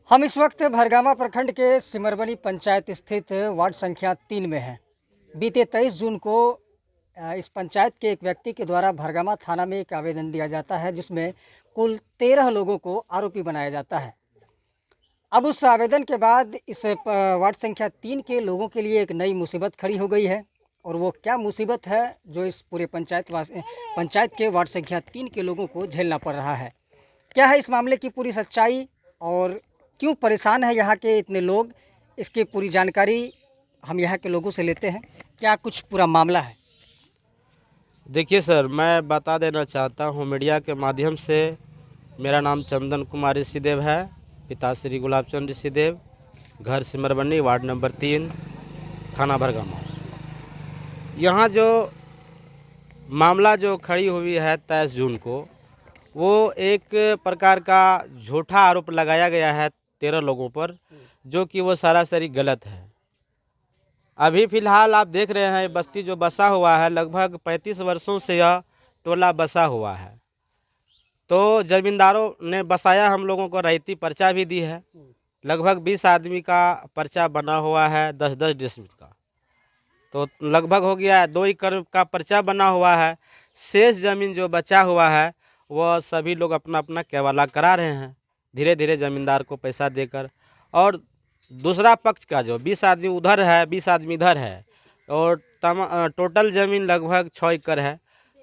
हम इस वक्त भरगामा प्रखंड के सिमरबनी पंचायत स्थित वार्ड संख्या 3 में हैं। बीते 23 जून को इस पंचायत के एक व्यक्ति के द्वारा भरगामा थाना में एक आवेदन दिया जाता है, जिसमें कुल 13 लोगों को आरोपी बनाया जाता है। अब उस आवेदन के बाद इस वार्ड संख्या 3 के लोगों के लिए एक नई मुसीबत खड़ी हो गई है। और वो क्या मुसीबत है जो इस पूरे पंचायत के वार्ड संख्या 3 के लोगों को झेलना पड़ रहा है? क्या है इस मामले की पूरी सच्चाई और क्यों परेशान है यहाँ के इतने लोग, इसकी पूरी जानकारी हम यहाँ के लोगों से लेते हैं। क्या कुछ पूरा मामला है? देखिए सर, मैं बता देना चाहता हूँ मीडिया के माध्यम से। मेरा नाम चंदन कुमार ऋषिदेव है, पिता श्री गुलाब चंद ऋषिदेव, घर सिमरबनी, वार्ड नंबर 3, थाना भरगामा। यहाँ जो मामला जो खड़ी हुई है 23 जून को, वो एक प्रकार का झूठा आरोप लगाया गया है 13 लोगों पर, जो कि वो सरासरी गलत है। अभी फ़िलहाल आप देख रहे हैं बस्ती जो बसा हुआ है, लगभग 35 वर्षों से यह टोला बसा हुआ है। तो ज़मींदारों ने बसाया, हम लोगों को रईती पर्चा भी दी है। लगभग 20 आदमी का पर्चा बना हुआ है, 10-10 डिसमिल का। तो लगभग हो गया 2 एकड़ का पर्चा बना हुआ है। शेष ज़मीन जो बचा हुआ है वह सभी लोग अपना अपना केवाला करा रहे हैं, धीरे धीरे ज़मींदार को पैसा देकर। और दूसरा पक्ष का जो 20 आदमी उधर है, 20 आदमी इधर है, और टोटल ज़मीन लगभग 6 एकड़ है।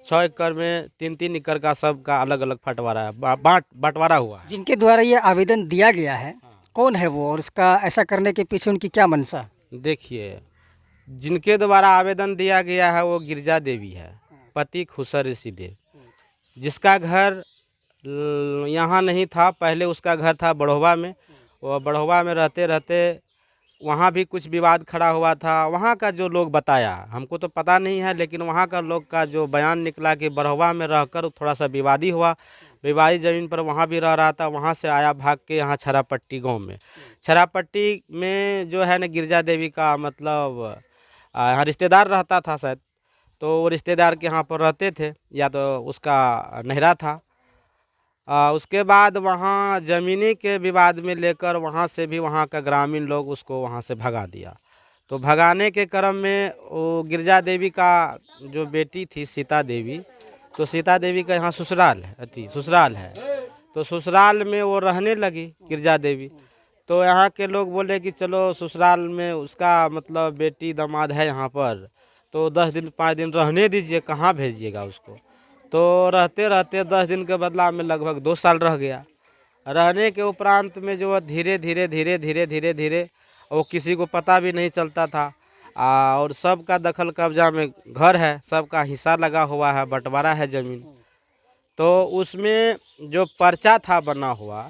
6 एकड़ में 3-3 एकड़ का सबका अलग अलग बंटवारा है, बंटवारा हुआ है। जिनके द्वारा ये आवेदन दिया गया है, कौन है वो और उसका ऐसा करने के पीछे उनकी क्या मंशा? देखिए, जिनके द्वारा आवेदन दिया गया है वो गिरजा देवी है, पति खुसर ऋषिदेव, जिसका घर यहाँ नहीं था। पहले उसका घर था बड़ोवा में। वो बड़ोवा में रहते रहते वहाँ भी कुछ विवाद खड़ा हुआ था। वहाँ का जो लोग बताया, हमको तो पता नहीं है, लेकिन वहाँ का लोग का जो बयान निकला कि बड़ोवा में रहकर थोड़ा सा विवादी हुआ। विवादी ज़मीन पर वहाँ भी रह रहा था, वहाँ से आया भाग के यहाँ छरापट्टी गांव में। छरापट्टी में जो है ना, गिरजा देवी का मतलब यहाँ रिश्तेदार रहता था शायद, तो वो रिश्तेदार के यहाँ पर रहते थे, या तो उसका नहरा था। उसके बाद वहाँ ज़मीनी के विवाद में लेकर वहाँ से भी वहाँ का ग्रामीण लोग उसको वहाँ से भगा दिया। तो भगाने के क्रम में वो गिरजा देवी का जो बेटी थी सीता देवी, तो सीता देवी का यहाँ ससुराल है। तो ससुराल में वो रहने लगी गिरजा देवी। तो यहाँ के लोग बोले कि चलो ससुराल में उसका मतलब बेटी दामाद है यहाँ पर, तो 10 दिन 5 दिन रहने दीजिए, कहाँ भेजिएगा उसको। तो रहते रहते 10 दिन के बदला में लगभग 2 साल रह गया। रहने के उपरांत में जो धीरे धीरे वो किसी को पता भी नहीं चलता था। और सबका दखल कब्जा में घर है, सबका हिस्सा लगा हुआ है, बंटवारा है ज़मीन। तो उसमें जो पर्चा था बना हुआ,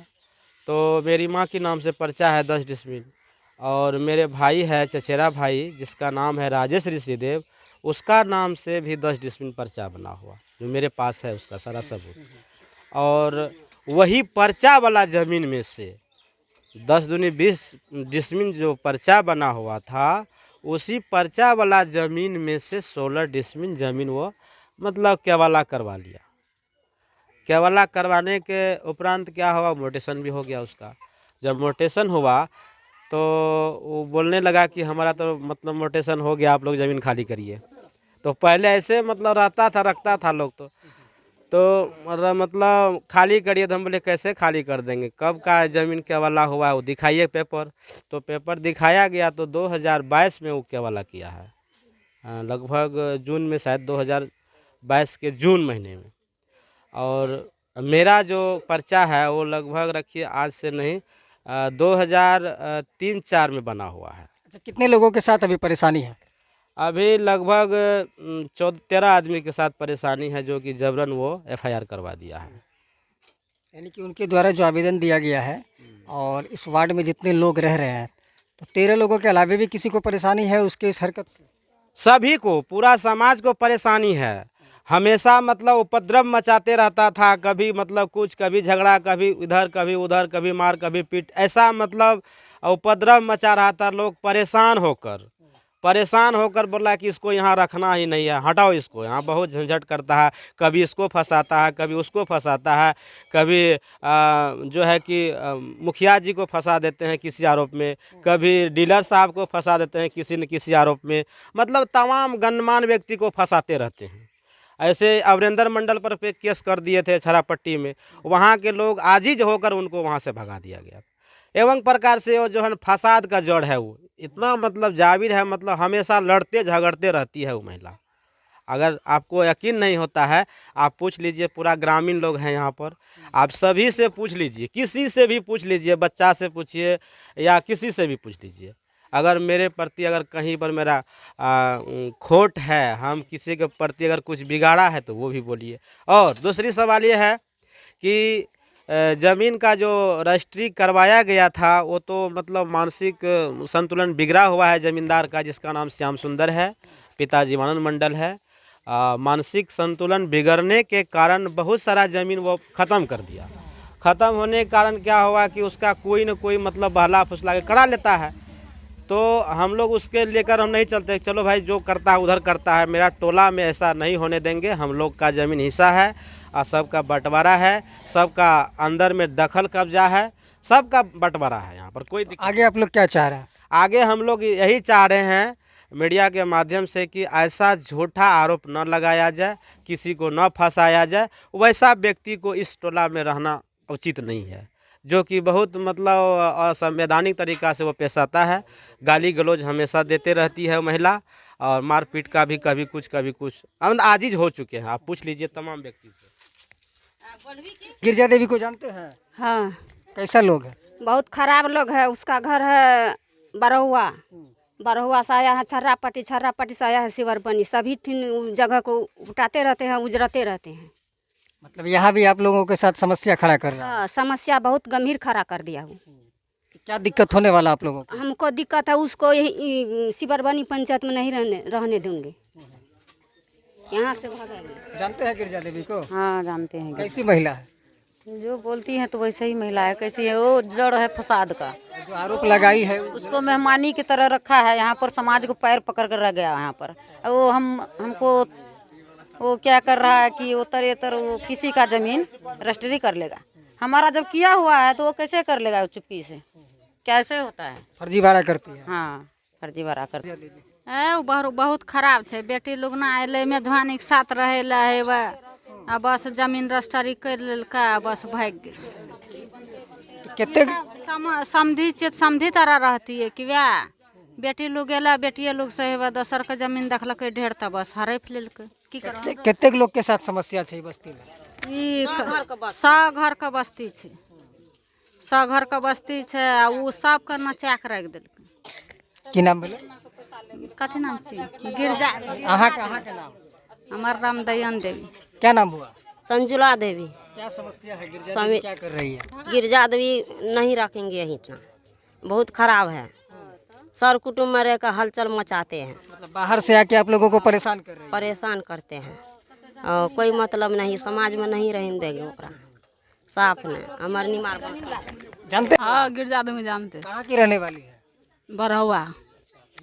तो मेरी माँ के नाम से पर्चा है 10 डिसमिल, और मेरे भाई है चचेरा भाई जिसका नाम है राजेश ऋषिदेव, उसका नाम से भी 10 डिसमिल पर्चा बना हुआ, जो मेरे पास है उसका सारा सबूत। और वही पर्चा वाला ज़मीन में से 10 दूनी 20 डिसमिल जो पर्चा बना हुआ था, उसी पर्चा वाला ज़मीन में से 16 डिसमिल ज़मीन वो मतलब केवाला करवा लिया। केवाला करवाने के उपरांत क्या हुआ, मोटेशन भी हो गया उसका। जब मोटेशन हुआ तो वो बोलने लगा कि हमारा तो मतलब मोटेशन हो गया, आप लोग ज़मीन खाली करिए। तो पहले ऐसे मतलब रखता था लोग, तो मतलब खाली करिए। तो हम बोले कैसे खाली कर देंगे, कब का ज़मीन केवाला हुआ है, वो दिखाइए पेपर। तो पेपर दिखाया गया तो 2022 में वो केवाला किया है, लगभग जून में, शायद 2022 के जून महीने में। और मेरा जो पर्चा है वो लगभग रखिए आज से नहीं 2003-4 में बना हुआ है। अच्छा, कितने लोगों के साथ अभी परेशानी है? अभी लगभग 13 आदमी के साथ परेशानी है, जो कि जबरन वो FIR करवा दिया है। यानी कि उनके द्वारा जो आवेदन दिया गया है, और इस वार्ड में जितने लोग रह रहे हैं, तो 13 लोगों के अलावा भी किसी को परेशानी है उसके इस हरकत से? सभी को, पूरा समाज को परेशानी है। हमेशा मतलब उपद्रव मचाते रहता था, कभी मतलब कुछ, कभी झगड़ा, कभी इधर कभी उधर, कभी मार कभी पीट, ऐसा मतलब उपद्रव मचा रहा था। लोग परेशान होकर परेशान होकर बोला कि इसको यहाँ रखना ही नहीं है, हटाओ इसको, यहाँ बहुत झंझट करता है, कभी इसको फंसाता है, कभी उसको फंसाता है, कभी जो है कि मुखिया जी को फंसा देते हैं किसी आरोप में, कभी डीलर साहब को फंसा देते हैं किसी न किसी आरोप में, मतलब तमाम गणमान्य व्यक्ति को फंसाते रहते हैं। ऐसे अमरिंदर मंडल पर पे केस कर दिए थे छरापट्टी में, वहाँ के लोग आजीज होकर उनको वहाँ से भगा दिया गया। एवं प्रकार से वो जो है फसाद का जड़ है, वो इतना मतलब जाबिर है, मतलब हमेशा लड़ते झगड़ते रहती है वो महिला। अगर आपको यकीन नहीं होता है, आप पूछ लीजिए, पूरा ग्रामीण लोग हैं यहाँ पर, आप सभी से पूछ लीजिए, किसी से भी पूछ लीजिए, बच्चा से पूछिए या किसी से भी पूछ लीजिए। अगर मेरे प्रति अगर कहीं पर मेरा खोट है, हम किसी के प्रति अगर कुछ बिगाड़ा है तो वो भी बोलिए। और दूसरी सवाल ये है कि ज़मीन का जो रजिस्ट्री करवाया गया था वो तो मतलब मानसिक संतुलन बिगड़ा हुआ है ज़मींदार का, जिसका नाम श्याम सुंदर है, पिता जीवानंद मंडल है। मानसिक संतुलन बिगड़ने के कारण बहुत सारा ज़मीन वो ख़त्म कर दिया। ख़त्म होने के कारण क्या हुआ कि उसका कोई न कोई मतलब बहला फुसला के करा लेता है, तो हम लोग उसके लेकर हम नहीं चलते। चलो भाई, जो करता है उधर करता है, मेरा टोला में ऐसा नहीं होने देंगे, हम लोग का ज़मीन हिस्सा है और सबका बंटवारा है, सबका अंदर में दखल कब्जा है, सबका बंटवारा है, यहाँ पर कोई दिक्कत। आगे आप लोग क्या चाह रहे हैं? आगे हम लोग यही चाह रहे हैं मीडिया के माध्यम से कि ऐसा झूठा आरोप न लगाया जाए, किसी को न फंसाया जाए। वैसा व्यक्ति को इस टोला में रहना उचित नहीं है, जो कि बहुत मतलब असंवैधानिक तरीक़ा से वो पेश आता है। गाली गलौज हमेशा देते रहती है महिला, और मारपीट का भी कभी कुछ हम आजिज हो चुके हैं। आप पूछ लीजिए तमाम व्यक्ति से। गिरजा देवी को जानते हैं? हाँ, कैसा लोग है? बहुत खराब लोग है। उसका घर है बरहुआ, बरहुआ से आया है छर्रापट्टी, छर्रापट्टी से आया है सिवरबनी। सभी जगह को उठाते रहते हैं, उजरते रहते हैं। मतलब यहाँ भी आप लोगों के साथ समस्या खड़ा कर रहा है? हाँ, समस्या बहुत गंभीर खड़ा कर दिया हूँ। क्या दिक्कत होने वाला आप लोगों को? हमको दिक्कत है, उसको यही सिवरबनी पंचायत में नहीं रहने दूंगे, यहाँ से भागेंगे। जानते हैं गिरजा देवी को? हाँ, जानते हैं। कैसी महिला है? जो बोलती हैं तो वैसे ही महिला है। कैसी है वो? जड़ है फसाद का। जो आरोप लगाई है उसको मेहमानी की तरह रखा है यहाँ पर, समाज को पैर पकड़ कर रह गया यहाँ पर। वो हमको वो क्या कर रहा है कि उतर वो किसी का जमीन रजिस्ट्री कर लेगा। हमारा जब किया हुआ है तो वो कैसे कर लेगा? वो चुप्पी से कैसे होता है? फर्जीवाड़ा करती है। हाँ, फर्जीवाड़ा करती है। है बहुत खराब है। बेटी लोग ना अल मेजबानी के साथ रहे ला है, आ बस जमीन रजिस्ट्री कर लेलका, बस भाग गेल। कितने समझी तरह रहती है कि वह बेटी लोग एला, बेटिए लोग से दोसर के जमीन देखलकै ढेर, त बस हड़प लेलकै। की करब? कितने लोग के साथ समस्या है बस्ती में? ई सौ घर के बस्ती है, 100 घर के बस्ती है, आ वो सबके नचा के रख देलकै। की नाम बोले? कथी नाम छै? गिरजा। अहाँ के नाम? हमार नाम दयान देवी। क्या नाम हुआ? संजुला देवी। क्या समस्या है? गिरजा देवी क्या कर रही है? गिरजा देवी नहीं रखेंगे यहीं इतना, बहुत खराब है। सर कुटुम्ब में रहकर हलचल मचाते हैं, मतलब बाहर से आके आप लोगों को परेशान कर रही है? परेशान करते हैं, और कोई मतलब नहीं, समाज में नहीं रहने देंगे ओकरा। साफ ने हमार निमार जानते? हाँ, गिरजा देवी जानते। कहाँ की रहने वाली है? बरहुआ।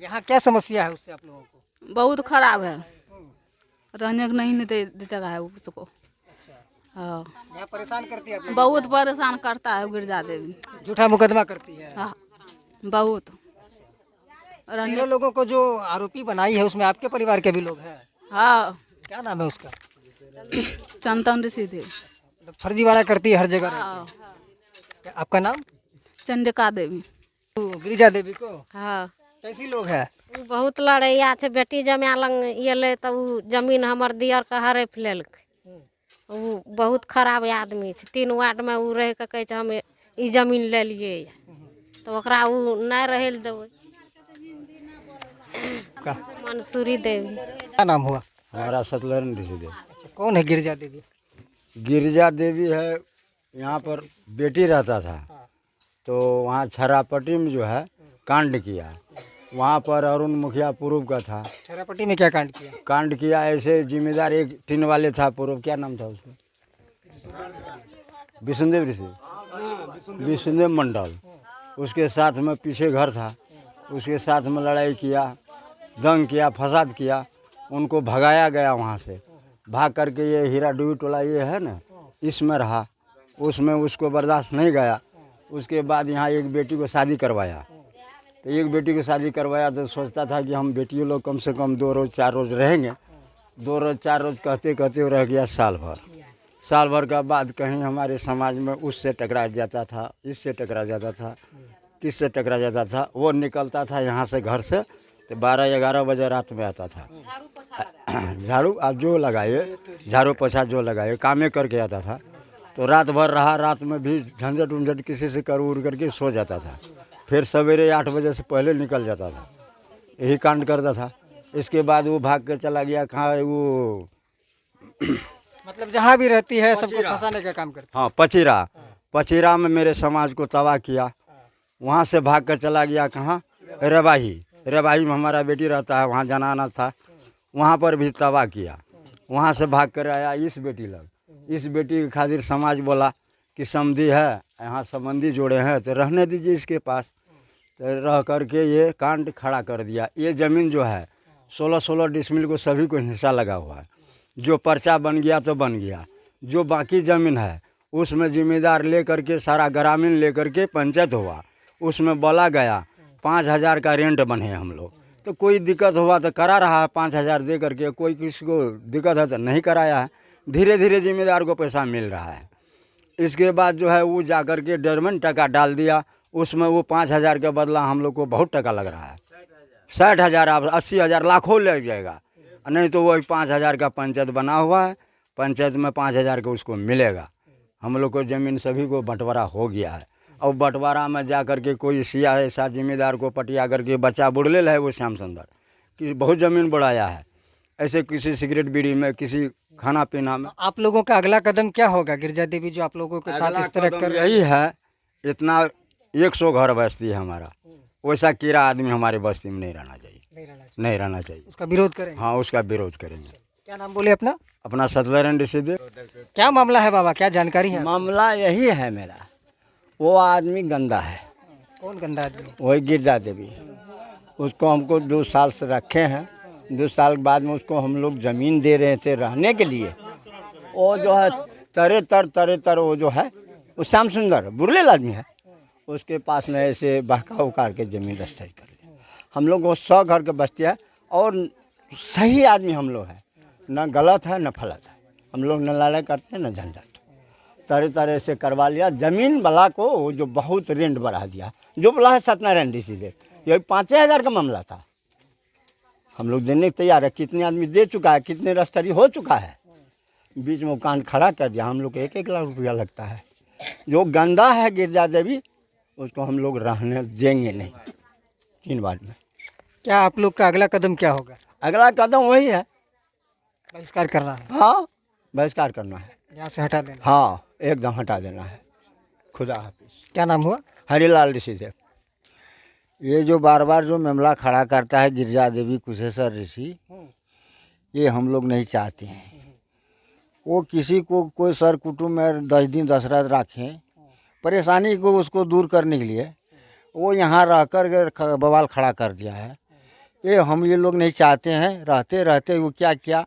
यहाँ क्या समस्या है उससे आप लोगों को? बहुत खराब है, रहने को नहीं देता है उसको। हाँ, यहाँ परेशान करती है आप लोगों बहुत परेशान करता है गिरजा देवी। को? झूठा मुकदमा करती है? हाँ, बहुत। तीनों लोगों को जो आरोपी बनाई है उसमें आपके परिवार के भी लोग हैं? हाँ, क्या नाम है उसका? चंदन ऋषि देवी। मतलब फर्जीवाड़ा करती है हर जगह रहती हाँ, है। क्या आपका नाम? चंडिका देवी। गिरिजा देवी को हाँ, कैसी लोग है? उ बहुत लड़ैया छै। बेटी जमाय लग एलै तऽ उ जमीन हमर दियर के हड़प लेलकै। उ बहुत खराब आदमी छै। 3 वार्ड में उ रह के कहै छै हम ई जमीन लेलियै, तऽ ओकरा उ नहि रहै लए देबै। मंसूरी देवी। क्या नाम हुआ? हमारा सतलरण ऋषिदेव। अच्छा, कौन है गिरिजा देवी? गिरिजा देवी है, यहाँ पर बेटी रहता था, तो वहाँ छरापट्टी में जो है कांड किया। वहाँ पर अरुण मुखिया पूर्व का था। छरापट्टी में क्या कांड किया? कांड किया ऐसे जिम्मेदार एक टिन वाले था पूर्व, क्या नाम था उसमें? विष्णुदेव ऋषि, विष्णुदेव मंडल। उसके साथ में पीछे घर था, उसके साथ में लड़ाई किया, दंग किया, फसाद किया, उनको भगाया गया वहाँ से। भाग करके ये हीरा डूबी टोला ये है ना, इसमें रहा, उसमें उसको बर्दाश्त नहीं गया। उसके बाद यहाँ एक बेटी को शादी करवाया। तो एक बेटी को शादी करवाया तो सोचता था कि हम बेटियों लोग कम से कम 2 रोज़ 4 रोज़ रहेंगे। 2 रोज़ 4 रोज़ कहते कहते रह गया साल भर। साल भर का बाद कहीं हमारे समाज में उससे टकरा जाता था, इससे टकरा जाता था, किससे टकरा जाता था। वो निकलता था यहाँ से घर से तो 12-11 बजे रात में आता था। झाड़ू आप जो लगाए, झाड़ू पोछा जो लगाए, कामें करके आता था। तो रात भर रहा, रात में भी झंझट उंझट किसी से कर उड़ करके सो जाता था। फिर सवेरे 8 बजे से पहले निकल जाता था, यही कांड करता था। इसके बाद वो भाग के चला गया कहाँ, वो मतलब जहाँ भी रहती है सबको फंसाने का काम करती हाँ पचीरा, पचीरा में मेरे समाज को तबाह किया। वहाँ से भाग कर चला गया कहाँ, रेबाही, रेबाही में हमारा बेटी रहता है, वहाँ जनाना था, वहाँ पर भी तबाह किया। वहाँ से भाग कर आया इस बेटी लग। इस बेटी के खातिर समाज बोला कि समधी है, यहाँ संबंधी जोड़े हैं तो रहने दीजिए इसके पास। तो रह करके ये कांड खड़ा कर दिया। ये ज़मीन जो है 16-16 डिसमिल को सभी को हिस्सा लगा हुआ है। जो पर्चा बन गया तो बन गया, जो बाकी ज़मीन है उसमें जिम्मेदार ले करके सारा ग्रामीण ले करके पंचायत हुआ, उसमें बोला गया 5,000 का रेंट बने हम लोग। तो कोई दिक्कत हुआ तो करा रहा है 5,000 दे करके, कोई किसी को दिक्कत है तो नहीं कराया है। धीरे धीरे जिम्मेदार को पैसा मिल रहा है। इसके बाद जो है वो जा कर के 1.5 टका डाल दिया, उसमें वो 5,000 के बदला हम लोग को बहुत टका लग रहा है। 60,000 आप 80,000 लाखों लग जाएगा, नहीं तो वही 5,000 का पंचायत बना हुआ है, पंचायत में 5,000 का उसको मिलेगा। हम लोग को ज़मीन सभी को बंटवारा हो गया है। और बंटवारा में जा कर के कोई सिया ऐसा जिम्मेदार को पटिया करके बच्चा बुड़ले है वो श्याम सुंदर कि बहुत ज़मीन बढ़ाया है। ऐसे किसी सिगरेट बीड़ी में, किसी खाना पीना में। आप लोगों का अगला कदम क्या होगा? गिरजा देवी जो आप लोगों के साथ इस तरह कर यही है, इतना 100 घर बस्ती है हमारा, वैसा कीड़ा आदमी हमारे बस्ती में नहीं रहना चाहिए, नहीं रहना चाहिए। उसका विरोध करेंगे? हाँ उसका विरोध करेंगे। क्या नाम बोले अपना? अपना सतलर सीधे। क्या मामला है बाबा, क्या जानकारी है? मामला यही है मेरा, वो आदमी गंदा है। कौन गंदा आदमी? वही गिरजा देवी। उसको हमको 2 साल से रखे हैं। 2 साल के बाद में उसको हम लोग ज़मीन दे रहे थे रहने के लिए। वो जो है तरे तर वो जो है वो श्याम सुंदर बुरलेल आदमी है, उसके पास में ऐसे बहका उकार के ज़मीन रजिस्ट्री कर लिया। हम लोग वो 100 घर के बस्ती है और सही आदमी हम लोग हैं, न गलत है न फलत है। हम लोग न लालच करते हैं न झंझट। तरह से करवा लिया। ज़मीन वाला को जो बहुत रेंट बढ़ा दिया, जो बोला है सत्यनारायण ऋषि देव, यही 5,000 का मामला था। हम लोग देने के तैयार है। कितने आदमी दे चुका है, कितने रजिस्ट्री हो चुका है, बीच में कांड खड़ा कर दिया। हम लोग को 1-1 लाख रुपया लगता है। जो गंदा है गिरजा देवी, उसको हम लोग रहने देंगे नहीं 3 बार में। क्या आप लोग का अगला कदम क्या होगा? अगला कदम वही है, बहिष्कार करना है? हाँ बहिष्कार करना है, यहाँ से हटा देना? हाँ एकदम हटा देना है। खुदा हाफिज। क्या नाम हुआ? हरिलाल ऋषि देव। ये जो बार बार जो मामला खड़ा करता है गिरजा देवी कुशेश्वर ऋषि, ये हम लोग नहीं चाहते हैं। वो किसी को कोई सर कुटुंब में 10 दिन 10 रात रखें, परेशानी को उसको दूर करने के लिए वो यहाँ रह कर बवाल खड़ा कर दिया है। ये लोग नहीं चाहते हैं। रहते रहते वो क्या क्या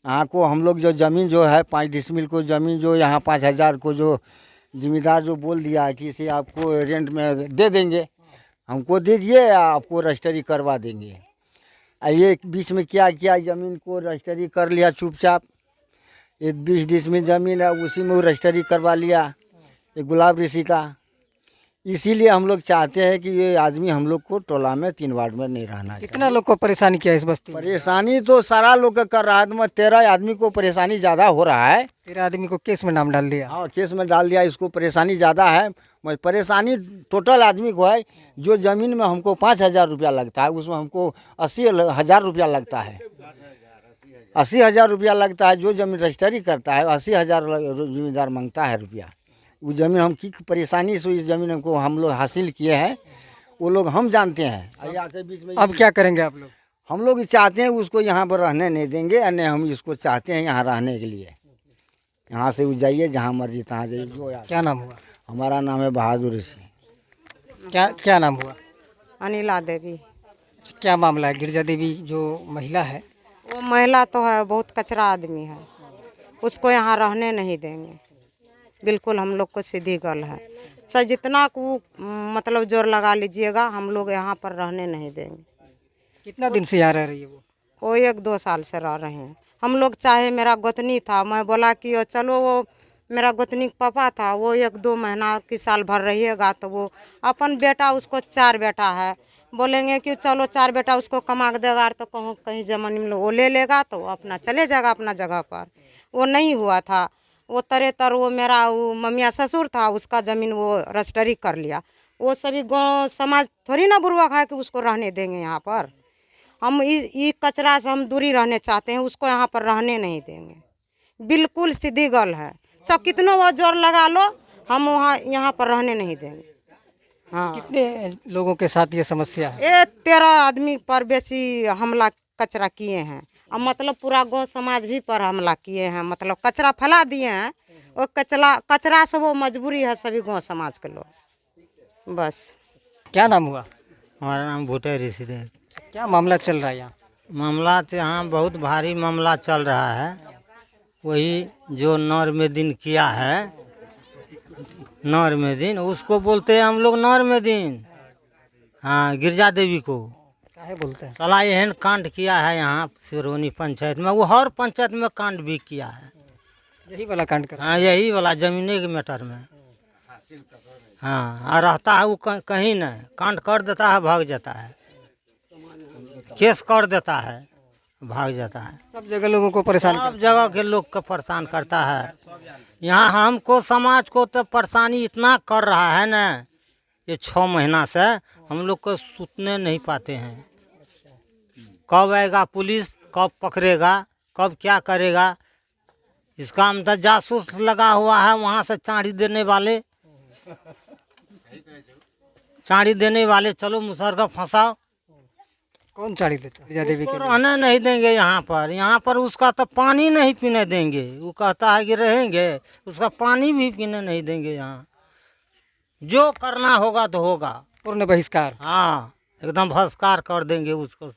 यहाँ को हम लोग जो ज़मीन जो है 5 डिसमिल को ज़मीन जो यहाँ 5,000 को जो जिम्मेदार जो बोल दिया है कि इसे आपको रेंट में दे देंगे, हमको दे दिए, आपको रजिस्ट्री करवा देंगे। ये बीच में क्या क्या ज़मीन को रजिस्ट्री कर लिया चुपचाप। ये 20 डिसमिल ज़मीन है, उसी में वो रजिस्ट्री करवा लिया ये गुलाब ऋषि का। इसीलिए हम लोग चाहते हैं कि ये आदमी हम लोग को टोला में 3 वार्ड में नहीं रहना चाहिए। कितना लोग को परेशानी किया इस बस्ती में? परेशानी तो सारा लोग का कर रहा है, में 13 आदमी को परेशानी ज़्यादा हो रहा है। 13 आदमी को केस में नाम डाल दिया? हाँ केस में डाल दिया। इसको परेशानी ज़्यादा है। परेशानी टोटल आदमी को है। जो ज़मीन में हमको 5,000 रुपया लगता है, उसमें हमको 80,000 रुपया लगता है। 80,000 रुपया लगता है। जो ज़मीन रजिस्ट्री करता है 80,000 जिम्मेदार मांगता है रुपया। वो ज़मीन हम की परेशानी से इस ज़मीन को हम लोग हासिल किए हैं, वो लोग हम जानते हैं। आके बीच में अब क्या करेंगे आप लोग? हम लोग चाहते हैं उसको यहाँ पर रहने नहीं देंगे, और नहीं हम इसको चाहते हैं यहाँ रहने के लिए। यहाँ से जाइए जहाँ मर्जी तहाँ जाइए। जो क्या नाम हुआ? हमारा नाम है बहादुर ऋषि। क्या नाम हुआ? अनिला देवी। अच्छा, क्या मामला है? गिरजा देवी जो महिला है, वो महिला तो है, बहुत कचरा आदमी है, उसको यहाँ रहने नहीं देंगे। बिल्कुल हम लोग को सीधी गल है सर, जितना को मतलब जोर लगा लीजिएगा, हम लोग यहाँ पर रहने नहीं देंगे। कितना दिन से यहाँ रह रही है वो? 1-2 साल से रह रहे हैं हम लोग। चाहे मेरा गोतनी था, मैं बोला कि ओ चलो, वो मेरा गोतनी का पापा था, वो 1-2 महीना की साल भर रहिएगा, तो वो अपन बेटा, उसको 4 बेटा है, बोलेंगे कि चलो 4 बेटा उसको कमा के देगा, तो कहूँ कहीं जमीन में वो ले लेगा तो अपना चले जाएगा अपना जगह पर। वो नहीं हुआ था, वो तरेतर वो मेरा वो ममिया ससुर था, उसका ज़मीन वो रजिस्ट्री कर लिया। वो सभी गांव समाज थोड़ी ना बुर्बक है कि उसको रहने देंगे यहाँ पर। हम इस कचरा से हम दूरी रहने चाहते हैं, उसको यहाँ पर रहने नहीं देंगे। बिल्कुल सीधी गल है, चाहे कितनों वो जोर लगा लो, हम वहाँ यहाँ पर रहने नहीं देंगे। हाँ, कितने लोगों के साथ ये समस्या है? ये 13 आदमी पर बेसी हमला कचरा किए हैं, अब मतलब पूरा गांव समाज भी पर हमला किए हैं, मतलब कचरा फैला दिए हैं। और कचरा से वो मजबूरी है सभी गांव समाज के लोग। बस। क्या नाम हुआ? हमारा नाम भूटे ऋषि है। क्या मामला चल रहा है यहाँ? मामला तो यहाँ बहुत भारी मामला चल रहा है। वही जो नौर में दिन किया है, नौर में दिन उसको बोलते हैं हम लोग नौर में दिन। हाँ, गिरजा देवी को काहे बोलते हैं? साला एहन कांड किया है यहाँ सिरौनी पंचायत में, वो हर पंचायत में कांड भी किया है। यही वाला कांड कर? हाँ, यही वाला जमीने के मैटर में। हाँ, और रहता है वो कहीं नहीं, कांड कर देता है, भाग जाता है, केस कर देता है, भाग जाता है। सब जगह लोगों को परेशान सब जगह के लोग को परेशान करता है। यहाँ हमको समाज को तो परेशानी इतना कर रहा है ना, ये 6 महीना से हम लोग को सुतने नहीं पाते हैं। कब आएगा पुलिस, कब पकड़ेगा, कब क्या करेगा, इसका मतलब जासूस लगा हुआ है। वहाँ से चाँड़ी देने वाले चलो मुसरगा फंसाओ। कौन चाड़ी देता है गिरजा देवी के लिए? रहने नहीं देंगे यहाँ पर उसका तो पानी नहीं पीने देंगे। वो कहता है कि रहेंगे, उसका पानी भी पीने नहीं देंगे यहाँ। जो करना होगा तो होगा, पूर्ण बहिष्कार। हाँ, एकदम बहिष्कार कर देंगे उसको।